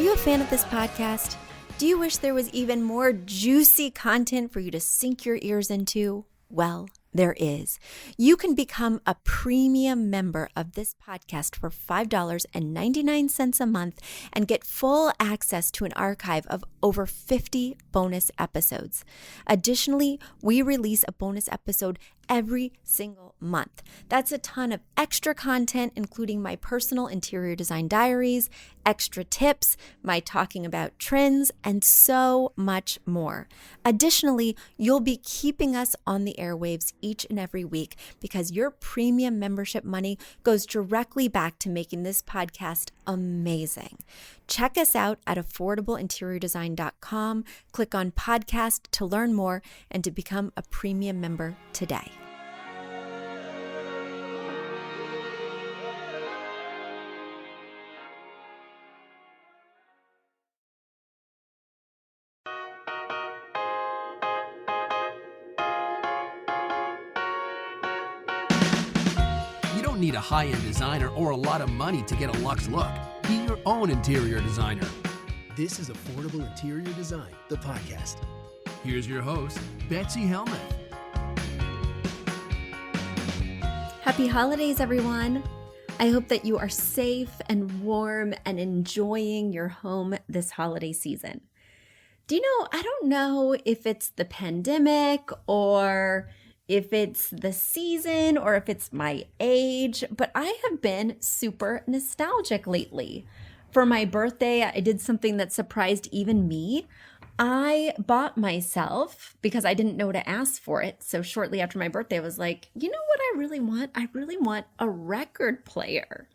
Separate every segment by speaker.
Speaker 1: you a fan of this podcast? Do you wish there was even more juicy content for you to sink your ears into? Well, there is. You can become a premium member of this podcast for $5.99 a month and get full access to an archive of over 50 bonus episodes. Additionally, we release a bonus episode every single month. That's a ton of extra content, including my personal interior design diaries, extra tips, my talking about trends, and so much more. Additionally, you'll be keeping us on the airwaves each and every week because your premium membership money goes directly back to making this podcast amazing. Check us out at affordableinteriordesign.com. Click on podcast to learn more and to become a premium member today.
Speaker 2: You don't need a high-end designer or a lot of money to get a luxe look. Be your own interior designer.
Speaker 3: This is Affordable Interior Design, the podcast.
Speaker 2: Here's your host, Betsy Helmuth.
Speaker 1: Happy holidays, everyone. I hope that you are safe and warm and enjoying your home this holiday season. Do you know, I don't know if it's the pandemic or if it's the season or if it's my age, but I have been super nostalgic lately. For my birthday, I did something that surprised even me. I bought myself, because I didn't know to ask for it, so shortly after my birthday, I was like, you know what I really want? I really want a record player.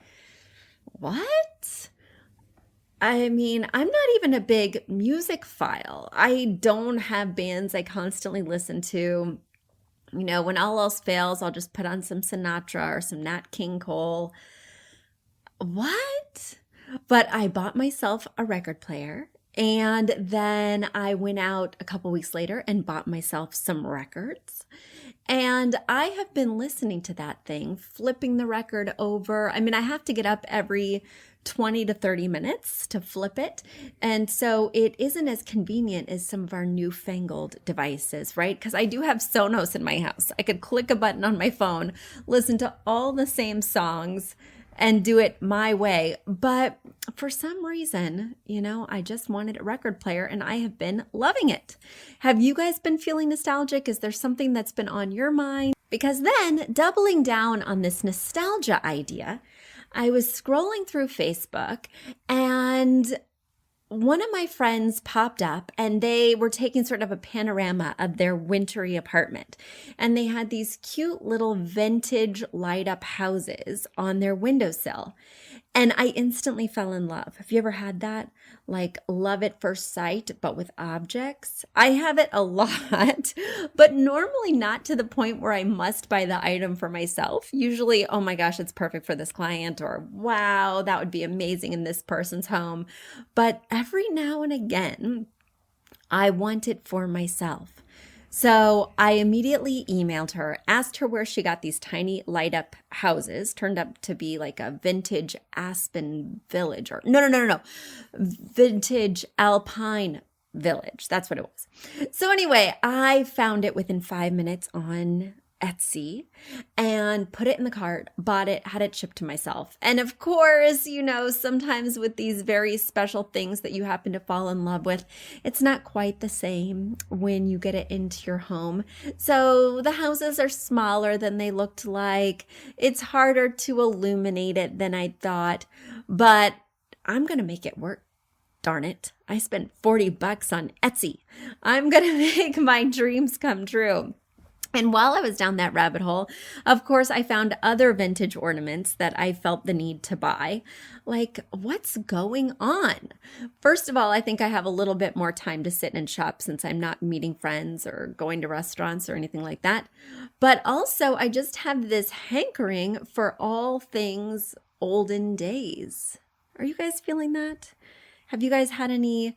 Speaker 1: What? I mean, I'm not even a big music file. I don't have bands I constantly listen to. You know, when all else fails, I'll just put on some Sinatra or some Nat King Cole. What? But I bought myself a record player, and then I went out a couple weeks later and bought myself some records. And I have been listening to that thing, flipping the record over. I mean, I have to get up every 20 to 30 minutes to flip it. And so it isn't as convenient as some of our newfangled devices, right? Because I do have Sonos in my house. I could click a button on my phone, listen to all the same songs, and do it my way. But for some reason, you know, I just wanted a record player and I have been loving it. Have you guys been feeling nostalgic? Is there something that's been on your mind? Because then, doubling down on this nostalgia idea, I was scrolling through Facebook and one of my friends popped up and they were taking sort of a panorama of their wintry apartment. And they had these cute little vintage light up houses on their windowsill. And I instantly fell in love. Have you ever had that? Like love at first sight, but with objects? I have it a lot, but normally not to the point where I must buy the item for myself. Usually, oh my gosh, it's perfect for this client, or wow, that would be amazing in this person's home. But every now and again, I want it for myself. So I immediately emailed her, asked her where she got these tiny light up houses, turned up to be like a vintage Aspen village, or no, vintage Alpine village. That's what it was. So anyway, I found it within 5 minutes on Etsy and put it in the cart, bought it, had it shipped to myself. And of course, you know, sometimes with these very special things that you happen to fall in love with, it's not quite the same when you get it into your home. So the houses are smaller than they looked like. It's harder to illuminate it than I thought, but I'm going to make it work. Darn it. I spent $40 on Etsy. I'm going to make my dreams come true. And while I was down that rabbit hole, of course, I found other vintage ornaments that I felt the need to buy. Like, what's going on? First of all, I think I have a little bit more time to sit and shop since I'm not meeting friends or going to restaurants or anything like that. But also, I just have this hankering for all things olden days. Are you guys feeling that? Have you guys had any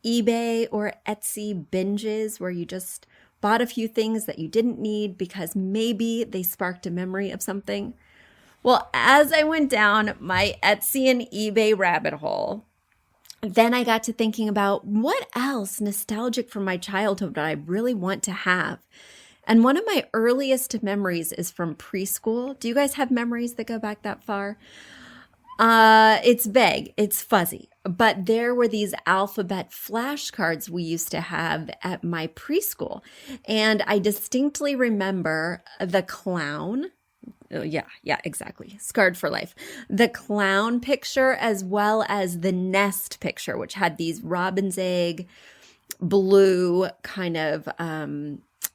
Speaker 1: eBay or Etsy binges where you just bought a few things that you didn't need because maybe they sparked a memory of something? Well, as I went down my Etsy and eBay rabbit hole, then I got to thinking about what else nostalgic from my childhood that I really want to have. And one of my earliest memories is from preschool. Do you guys have memories that go back that far? It's vague, it's fuzzy, but there were these alphabet flashcards we used to have at my preschool. And I distinctly remember the clown. Oh, yeah, exactly. Scarred for life. The clown picture as well as the nest picture, which had these robin's egg, blue kind of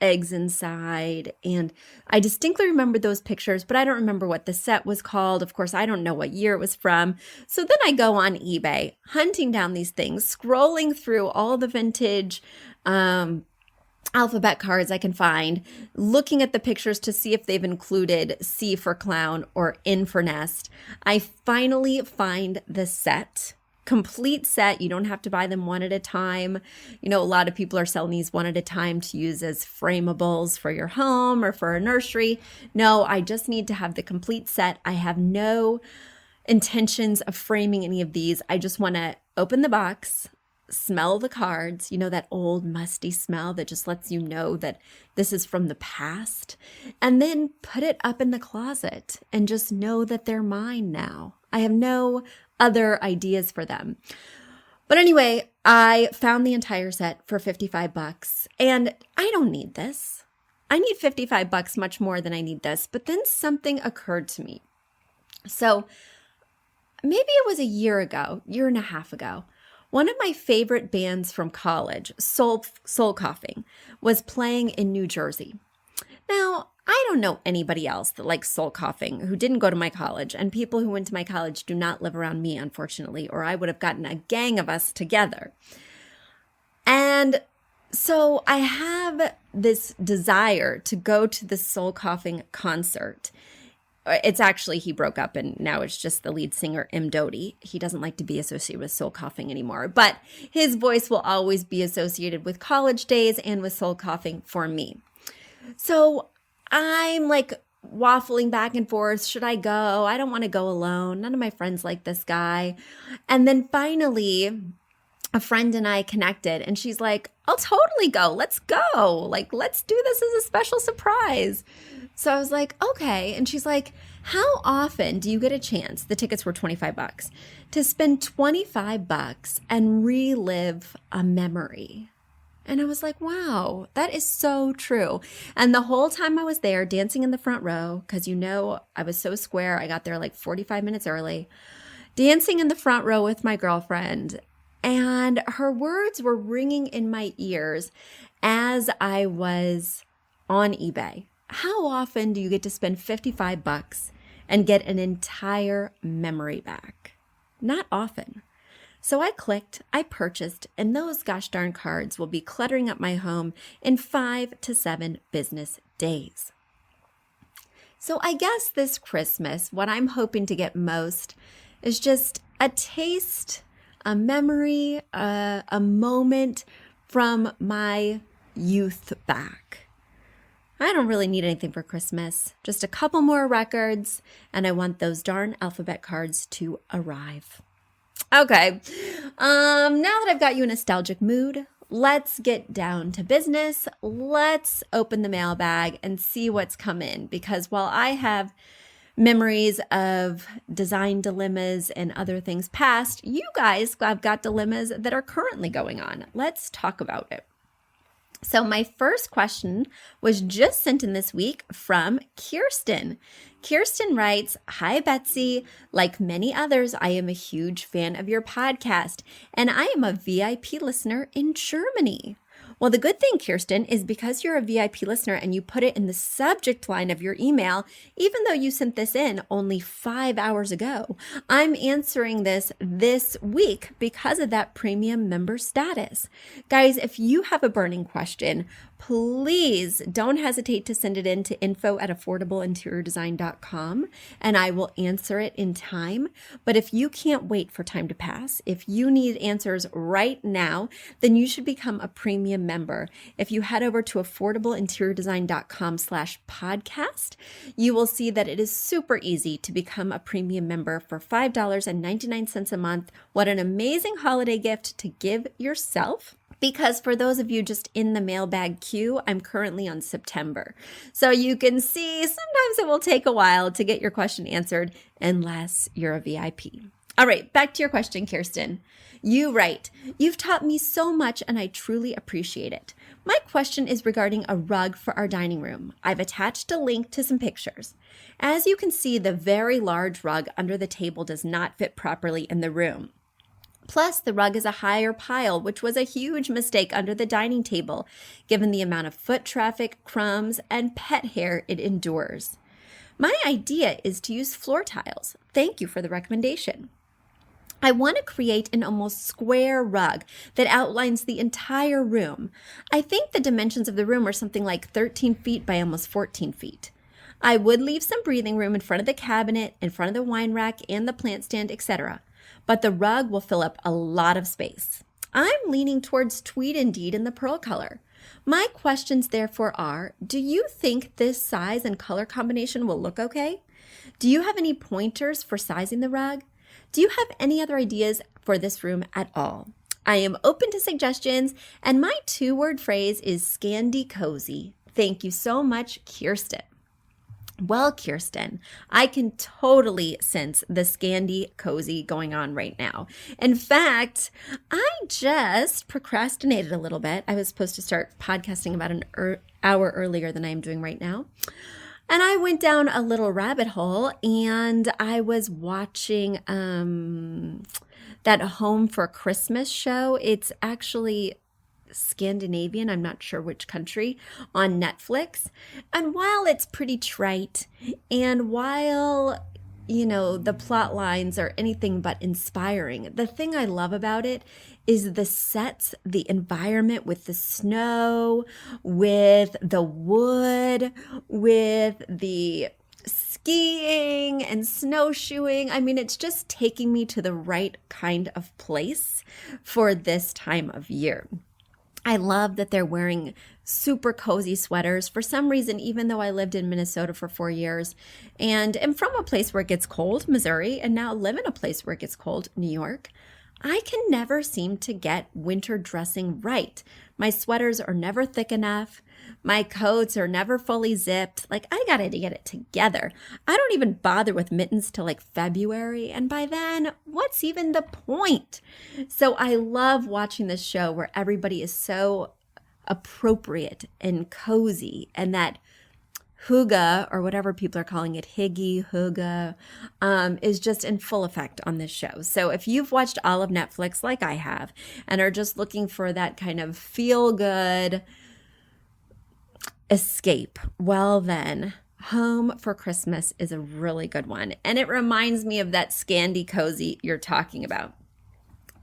Speaker 1: eggs inside. And I distinctly remember those pictures, but I don't remember what the set was called. Of course, I don't know what year it was from. So then I go on eBay, hunting down these things, scrolling through all the vintage alphabet cards I can find, looking at the pictures to see if they've included C for clown or N for nest. I finally find the set. Complete set. You don't have to buy them one at a time. You know, a lot of people are selling these one at a time to use as framables for your home or for a nursery. No, I just need to have the complete set. I have no intentions of framing any of these. I just want to open the box, smell the cards, you know, that old musty smell that just lets you know that this is from the past, and then put it up in the closet and just know that they're mine now. I have no other ideas for them. But anyway, I found the entire set for $55, and I don't need this. I need $55 much more than I need this. But then something occurred to me. So maybe it was a year and a half ago. One of my favorite bands from college, Soul Coughing, was playing in New Jersey. Now, I don't know anybody else that likes Soul Coughing who didn't go to my college, and people who went to my college do not live around me, unfortunately, or I would have gotten a gang of us together. And so I have this desire to go to the Soul Coughing concert. It's actually, he broke up and now it's just the lead singer, M. Doty. He doesn't like to be associated with Soul Coughing anymore, but his voice will always be associated with college days and with Soul Coughing for me. So I'm like waffling back and forth. Should I go? I don't want to go alone. None of my friends like this guy. And then finally, a friend and I connected, and she's like, I'll totally go. Let's go. Like, let's do this as a special surprise. So I was like, okay. And she's like, how often do you get a chance? The tickets were $25 to spend $25 and relive a memory. And I was like, wow, that is so true. And the whole time I was there dancing in the front row, because you know, I was so square. I got there like 45 minutes early, dancing in the front row with my girlfriend. And her words were ringing in my ears as I was on eBay. How often do you get to spend $55 and get an entire memory back? Not often. So I clicked, I purchased, and those gosh darn cards will be cluttering up my home in 5 to 7 business days. So I guess this Christmas, what I'm hoping to get most is just a taste, a memory, a moment from my youth back. I don't really need anything for Christmas, just a couple more records, and I want those darn alphabet cards to arrive. Okay, now that I've got you in a nostalgic mood, let's get down to business. Let's open the mailbag and see what's come in, because while I have memories of design dilemmas and other things past, you guys have got dilemmas that are currently going on. Let's talk about it. So my first question was just sent in this week from Kirsten. Kirsten writes, "Hi, Betsy. Like many others, I am a huge fan of your podcast, and I am a VIP listener in Germany." Well, the good thing, Kirsten, is because you're a VIP listener and you put it in the subject line of your email, even though you sent this in only 5 hours ago, I'm answering this week because of that premium member status. Guys, if you have a burning question, please don't hesitate to send it in to info@affordableinteriordesign.com and I will answer it in time. But if you can't wait for time to pass, if you need answers right now, then you should become a premium member. If you head over to affordableinteriordesign.com/podcast, you will see that it is super easy to become a premium member for $5.99 a month. What an amazing holiday gift to give yourself. Because for those of you just in the mailbag queue, I'm currently on September. So you can see sometimes it will take a while to get your question answered unless you're a VIP. All right, back to your question, Kirsten. You write, "You've taught me so much and I truly appreciate it. My question is regarding a rug for our dining room. I've attached a link to some pictures. As you can see, the very large rug under the table does not fit properly in the room. Plus, the rug is a higher pile, which was a huge mistake under the dining table, given the amount of foot traffic, crumbs, and pet hair it endures. My idea is to use floor tiles. Thank you for the recommendation. I want to create an almost square rug that outlines the entire room. I think the dimensions of the room are something like 13 feet by almost 14 feet. I would leave some breathing room in front of the cabinet, in front of the wine rack, and the plant stand, etc. But the rug will fill up a lot of space. I'm leaning towards tweed indeed in the pearl color. My questions therefore are, do you think this size and color combination will look okay? Do you have any pointers for sizing the rug? Do you have any other ideas for this room at all? I am open to suggestions, and my 2-word phrase is Scandi-Cozy. Thank you so much, Kirsten." Well, Kirsten, I can totally sense the Scandi-Cozy going on right now. In fact, I just procrastinated a little bit. I was supposed to start podcasting about an hour earlier than I am doing right now. And I went down a little rabbit hole and I was watching that Home for Christmas show. It's actually Scandinavian, I'm not sure which country, on Netflix. And while it's pretty trite, and while, the plot lines are anything but inspiring, the thing I love about it is the sets, the environment with the snow, with the wood, with the skiing and snowshoeing. I mean, it's just taking me to the right kind of place for this time of year. I love that they're wearing super cozy sweaters. For some reason, even though I lived in Minnesota for 4 years and am from a place where it gets cold, Missouri, and now live in a place where it gets cold, New York, I can never seem to get winter dressing right. My sweaters are never thick enough. My coats are never fully zipped. I gotta get it together. I don't even bother with mittens till February. And by then, what's even the point? So I love watching this show where everybody is so appropriate and cozy, and that hygge, or whatever people are calling it, hygge, is just in full effect on this show. So if you've watched all of Netflix like I have and are just looking for that kind of feel-good escape, well then, Home for Christmas is a really good one. And it reminds me of that Scandi-Cozy you're talking about.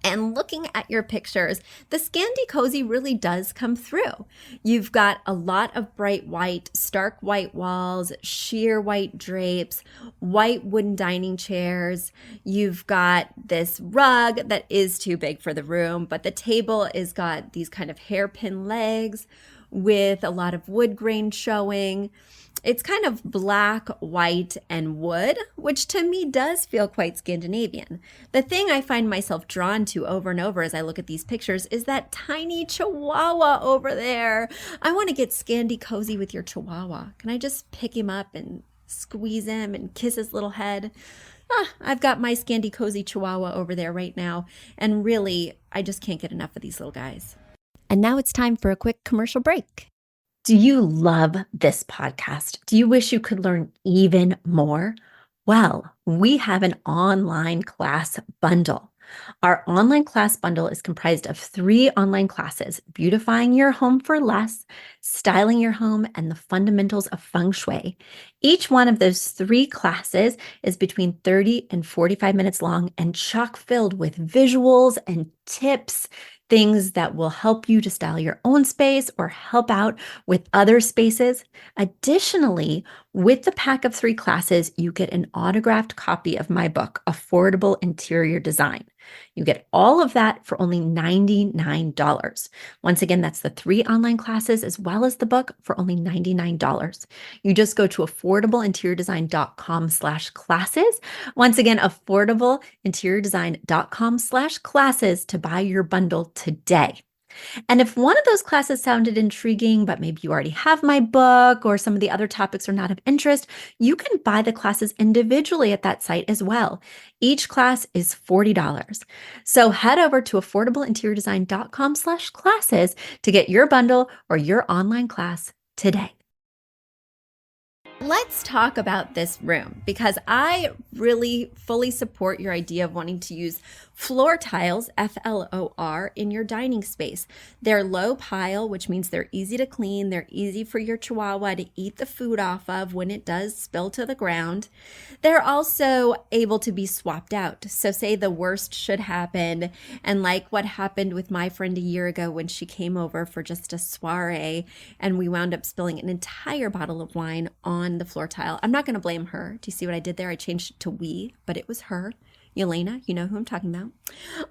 Speaker 1: And looking at your pictures, the Scandi-Cozy really does come through. You've got a lot of bright white, stark white walls, sheer white drapes, white wooden dining chairs. You've got this rug that is too big for the room, but the table is got these kind of hairpin legs with a lot of wood grain showing. It's kind of black, white, and wood, which to me does feel quite Scandinavian. The thing I find myself drawn to over and over as I look at these pictures is that tiny chihuahua over there. I want to get Scandi-Cozy with your chihuahua. Can I just pick him up and squeeze him and kiss his little head? I've got my Scandi-Cozy chihuahua over there right now, and really, I just can't get enough of these little guys. And now it's time for a quick commercial break. Do you love this podcast? Do you wish you could learn even more? Well, we have an online class bundle. Our online class bundle is comprised of 3 online classes: beautifying your home for less, styling your home, and the fundamentals of feng shui. Each one of those 3 classes is between 30 and 45 minutes long and chock filled with visuals and tips things that will help you to style your own space or help out with other spaces. Additionally, with the pack of 3 classes, you get an autographed copy of my book, Affordable Interior Design. You get all of that for only $99. Once again, that's the 3 online classes as well as the book for only $99. You just go to affordableinteriordesign.com/classes. Once again, affordableinteriordesign.com/classes to buy your bundle today. And if one of those classes sounded intriguing, but maybe you already have my book or some of the other topics are not of interest, you can buy the classes individually at that site as well. Each class is $40. So head over to affordableinteriordesign.com/classes to get your bundle or your online class today. Let's talk about this room because I really fully support your idea of wanting to use floor tiles, FLOR, in your dining space. They're low pile, which means they're easy to clean. They're easy for your chihuahua to eat the food off of when it does spill to the ground. They're also able to be swapped out. So say the worst should happen, and like what happened with my friend a year ago when she came over for just a soiree and we wound up spilling an entire bottle of wine on the floor tile. I'm not going to blame her. Do you see what I did there? I changed it to we, but it was her. Yelena, you know who I'm talking about.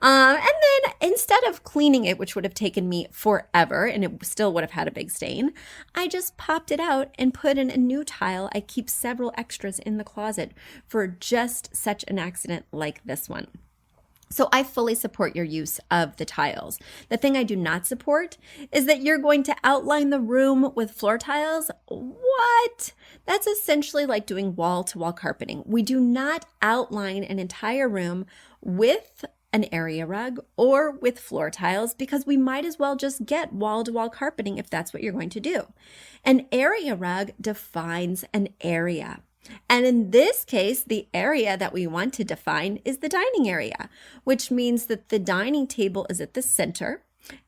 Speaker 1: And then instead of cleaning it, which would have taken me forever and it still would have had a big stain, I just popped it out and put in a new tile. I keep several extras in the closet for just such an accident like this one. So I fully support your use of the tiles. The thing I do not support is that you're going to outline the room with floor tiles. What? That's essentially like doing wall-to-wall carpeting. We do not outline an entire room with an area rug or with floor tiles because we might as well just get wall-to-wall carpeting if that's what you're going to do. An area rug defines an area. And in this case, the area that we want to define is the dining area, which means that the dining table is at the center.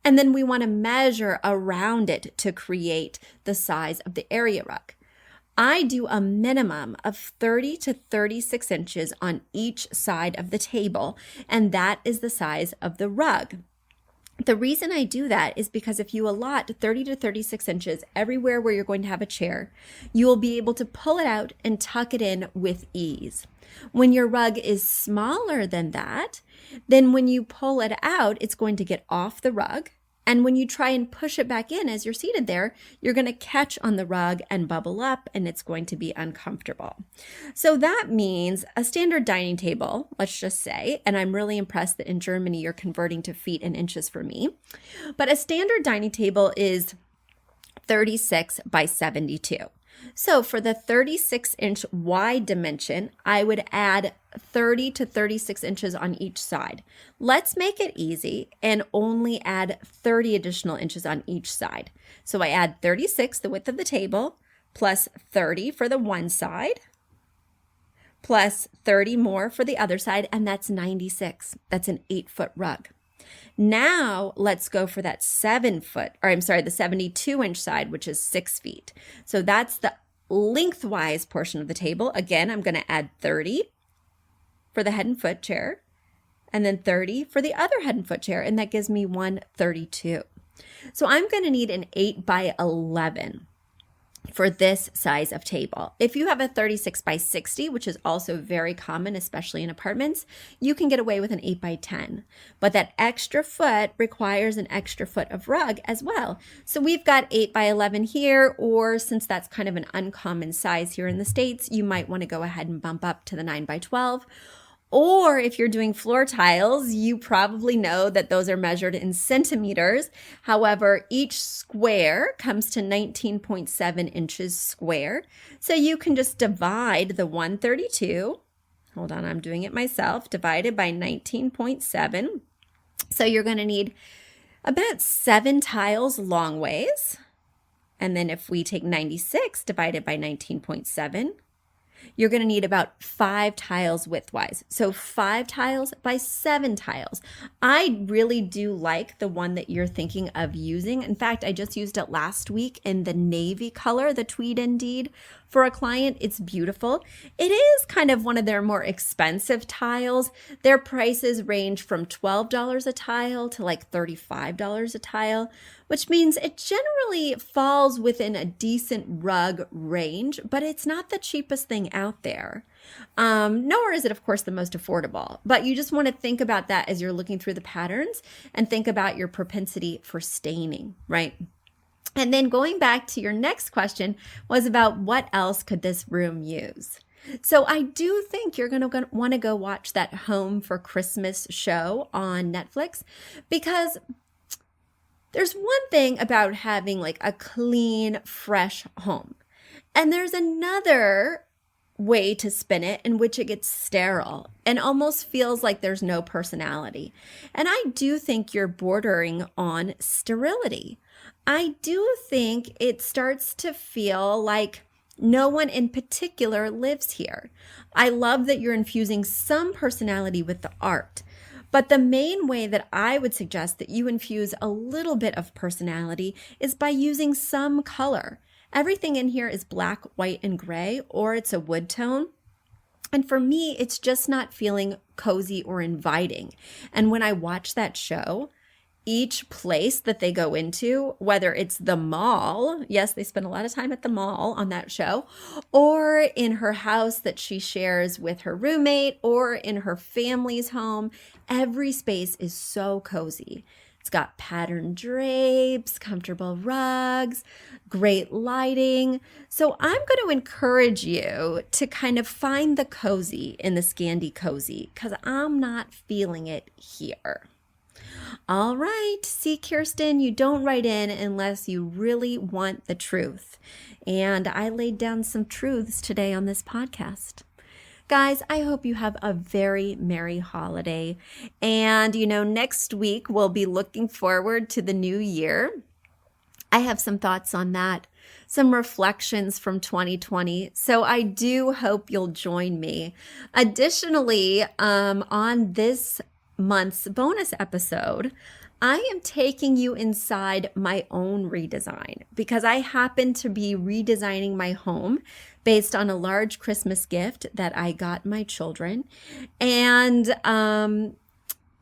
Speaker 1: And then we want to measure around it to create the size of the area rug. I do a minimum of 30 to 36 inches on each side of the table, and that is the size of the rug. The reason I do that is because if you allot 30 to 36 inches everywhere where you're going to have a chair, you will be able to pull it out and tuck it in with ease. When your rug is smaller than that, then when you pull it out, it's going to get off the rug. And when you try and push it back in as you're seated there, you're going to catch on the rug and bubble up, and it's going to be uncomfortable. So that means a standard dining table, let's just say, and I'm really impressed that in Germany you're converting to feet and inches for me, but a standard dining table is 36 by 72. So for the 36-inch wide dimension, I would add 30 to 36 inches on each side. Let's make it easy and only add 30 additional inches on each side. So I add 36, the width of the table, plus 30 for the one side, plus 30 more for the other side, and that's 96. That's an 8-foot rug. Now let's go for that the 72-inch side, which is 6 feet. So that's the lengthwise portion of the table. Again, I'm going to add 30 for the head and foot chair, and then 30 for the other head and foot chair, and that gives me 132. So I'm going to need an 8 by 11 for this size of table. If you have a 36 by 60, which is also very common, especially in apartments, you can get away with an 8 by 10. But that extra foot requires an extra foot of rug as well. So we've got 8 by 11 here, or since that's kind of an uncommon size here in the States, you might want to go ahead and bump up to the 9 by 12. Or if you're doing floor tiles, you probably know that those are measured in centimeters. However, each square comes to 19.7 inches square. So you can just divide the 132, hold on, I'm doing it myself, divided by 19.7. So you're going to need about 7 tiles long ways. And then if we take 96 divided by 19.7, you're going to need about 5 tiles widthwise. So 5 tiles by 7 tiles. I really do like the one that you're thinking of using. In fact, I just used it last week in the navy color, the Tweed Indeed, for a client. It's beautiful. It is kind of one of their more expensive tiles. Their prices range from $12 a tile to like $35 a tile, which means it generally falls within a decent rug range, but it's not the cheapest thing out there. Nor is it, of course, the most affordable, but you just want to think about that as you're looking through the patterns and think about your propensity for staining, right? And then going back to your next question was about what else could this room use? So I do think you're going to want to go watch that Home for Christmas show on Netflix, because there's one thing about having like a clean, fresh home. And there's another way to spin it in which it gets sterile and almost feels like there's no personality. And I do think you're bordering on sterility. I do think it starts to feel like no one in particular lives here. I love that you're infusing some personality with the art. But the main way that I would suggest that you infuse a little bit of personality is by using some color. Everything in here is black, white, and gray, or it's a wood tone. And for me, it's just not feeling cozy or inviting. And when I watch that show, each place that they go into, whether it's the mall, yes, they spend a lot of time at the mall on that show, or in her house that she shares with her roommate, or in her family's home, every space is so cozy. It's got patterned drapes, comfortable rugs, great lighting. So I'm going to encourage you to kind of find the cozy in the Scandi Cozy, because I'm not feeling it here. All right. See, Kirsten, you don't write in unless you really want the truth. And I laid down some truths today on this podcast. Guys, I hope you have a very merry holiday. And, next week we'll be looking forward to the new year. I have some thoughts on that, some reflections from 2020. So I do hope you'll join me. Additionally, on this month's bonus episode, I am taking you inside my own redesign because I happen to be redesigning my home based on a large Christmas gift that I got my children. And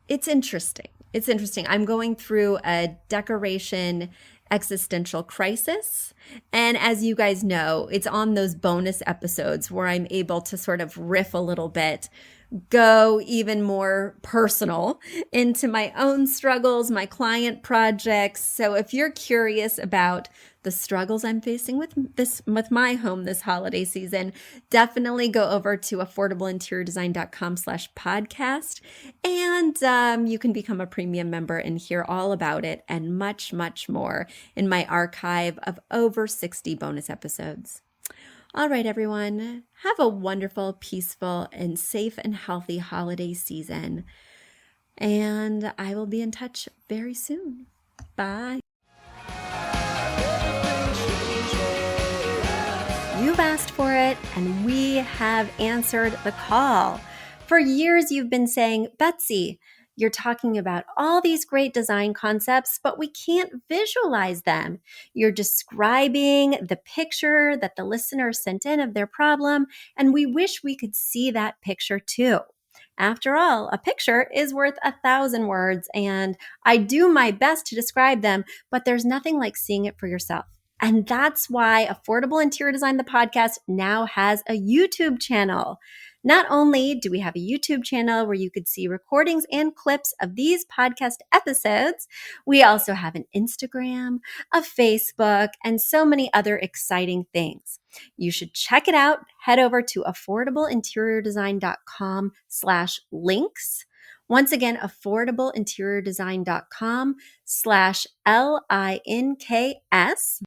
Speaker 1: it's interesting. It's interesting. I'm going through a decoration existential crisis. And as you guys know, it's on those bonus episodes where I'm able to sort of riff a little bit, go even more personal into my own struggles, my client projects. So if you're curious about the struggles I'm facing with my home this holiday season, definitely go over to affordableinteriordesign.com/podcast, and you can become a premium member and hear all about it and much, much more in my archive of over 60 bonus episodes. All right, everyone, have a wonderful, peaceful, and safe and healthy holiday season. And I will be in touch very soon. Bye. You've asked for it, and we have answered the call. For years, you've been saying, Betsy, you're talking about all these great design concepts, but we can't visualize them. You're describing the picture that the listener sent in of their problem, and we wish we could see that picture too. After all, a picture is worth 1,000 words, and I do my best to describe them, but there's nothing like seeing it for yourself. And that's why Affordable Interior Design, the podcast, now has a YouTube channel. Not only do we have a YouTube channel where you could see recordings and clips of these podcast episodes, we also have an Instagram, a Facebook, and so many other exciting things. You should check it out. Head over to affordableinteriordesign.com/links. Once again, affordableinteriordesign.com/LINKS.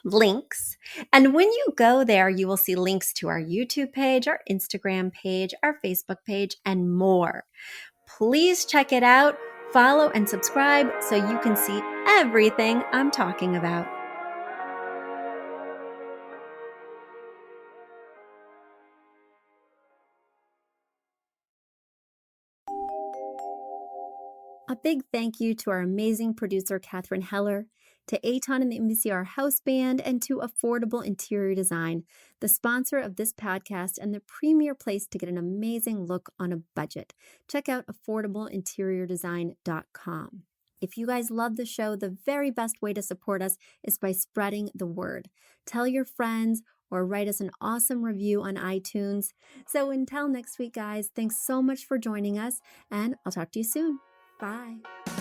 Speaker 1: links. And when you go there, you will see links to our YouTube page, our Instagram page, our Facebook page, and more. Please check it out, follow and subscribe so you can see everything I'm talking about.
Speaker 4: A big thank you to our amazing producer, Katherine Heller, to Aton and the MCR House Band, and to Affordable Interior Design, the sponsor of this podcast and the premier place to get an amazing look on a budget. Check out affordableinteriordesign.com. If you guys love the show, the very best way to support us is by spreading the word. Tell your friends or write us an awesome review on iTunes. So until next week, guys, thanks so much for joining us, and I'll talk to you soon. Bye.